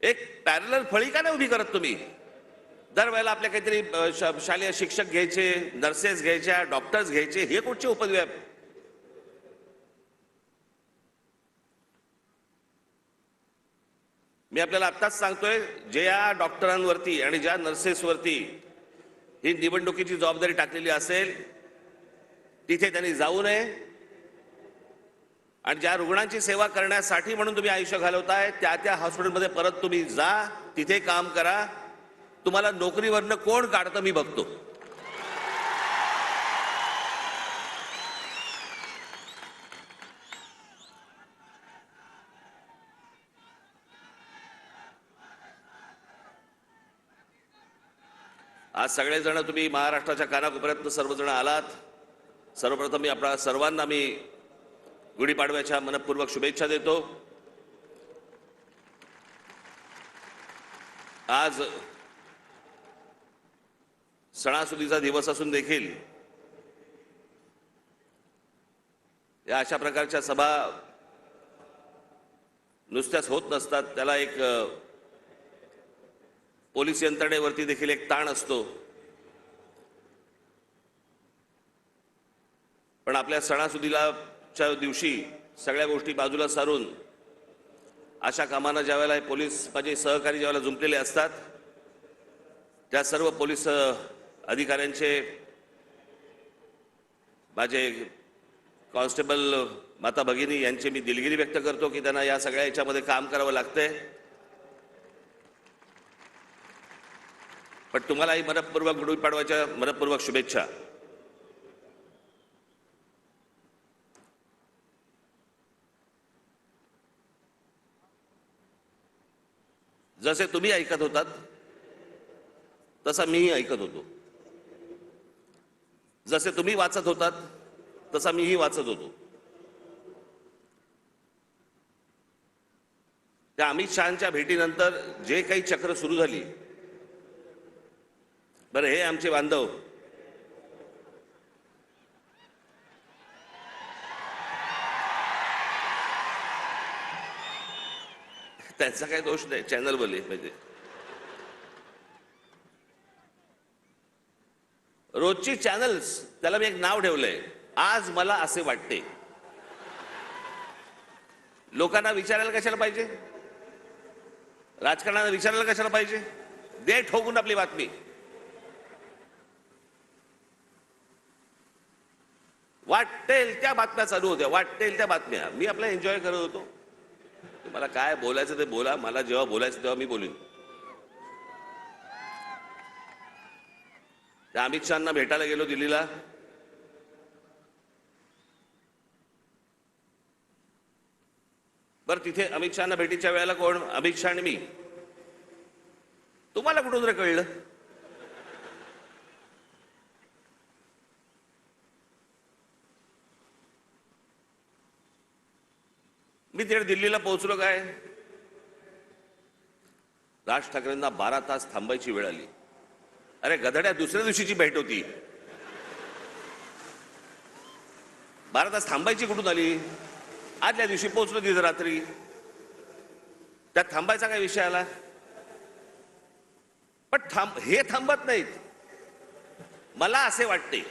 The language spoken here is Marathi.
एक पॅरलल फळी का नाही उभी करत तुम्ही? दरवेळेला आपल्या काहीतरी शालेय शिक्षक घ्यायचे, नर्सेस घ्यायच्या, डॉक्टर्स घ्यायचे, हे कुठचे उपद्व्याप आहे? मी आपल्याला आत्ताच सांगतोय, ज्या डॉक्टरांवरती आणि ज्या नर्सेसवरती ही निवडणुकीची जबाबदारी टाकलेली असेल तिथे त्यांनी जाऊ नये, आणि ज्या रुग्णांची सेवा करण्यासाठी म्हणून तुम्ही आयुष्य घालवताय त्या हॉस्पिटलमध्ये परत तुम्ही जा, तिथे काम करा. तुम्हाला नोकरीवरनं कोण काढतं मी बघतो. आज सगळेजण तुम्ही महाराष्ट्राच्या कानाकोपऱ्यातून सर्वजण आलात. सर्वप्रथम मी आपल्या सर्वांना मी गुढीपाडव्याच्या मनपूर्वक शुभेच्छा देतो. आज सणासुदीचा दिवस असून देखील या अशा प्रकारच्या सभा नुसत्याच होत नसतात. त्याला एक पोलीस यंत्रणेवरती देखील एक ताण असतो. पण आपल्या सणासुदीच्या दिवशी सगळ्या गोष्टी बाजूला सारून अशा कामांना ज्यावेळेला पोलीस माझे सहकारी ज्यावेळेला जुंपलेले असतात, त्या सर्व पोलीस अधिकाऱ्यांचे, माझे कॉन्स्टेबल माता भगिनी यांचे मी दिलगिरी व्यक्त करतो की त्यांना या सगळ्या याच्यामध्ये काम करावं लागतंय. पण तुम्हालाही मनपूर्वक गुढीपाडव्याच्या मनपूर्वक शुभेच्छा. जसे तुम्ही ऐकत होतात तसा मीही ऐकत होतो. जसे तुम्ही वाचत होतात तसा मीही वाचत होतो. त्या अमित शहांच्या भेटीनंतर जे काही चक्र सुरू झाली, बरं हे आमचे बांधव त्यांचा काही दोष नाही, चॅनल बोले म्हणजे रोजची चॅनल्स, त्याला मी एक नाव ठेवलंय, आज मला असे वाटते. लोकांना विचारायला कशाला पाहिजे? राजकारणाला विचारायला कशाला पाहिजे? दे ठोकून आपली बातमी. वाटेल त्या बातम्या चालू होत्या, वाटेल त्या बातम्या. मी आपला एन्जॉय करत होतो. तुम्हाला काय बोलायचं ते बोला, मला जेव्हा बोलायचं तेव्हा मी बोलीन. त्या अमित शहांना भेटायला गेलो दिल्लीला. बरं तिथे अमित शहांना भेटीच्या वेळेला कोण? अमित शहा आणि मी. तुम्हाला कुठून रे कळलं? मी तिकडे दिल्लीला पोहोचलो काय, राज ठाकरेंना 12 तास थांबायची वेळ आली. अरे गधड्या, दुसऱ्या दिवशीची भेट होती. 12 तास थांबायची कुठून आली? आदल्या दिवशी पोहोचलो तिथे रात्री. त्यात थांबायचा काय विषय आला? पण हे थांबत नाहीत. मला असे वाटते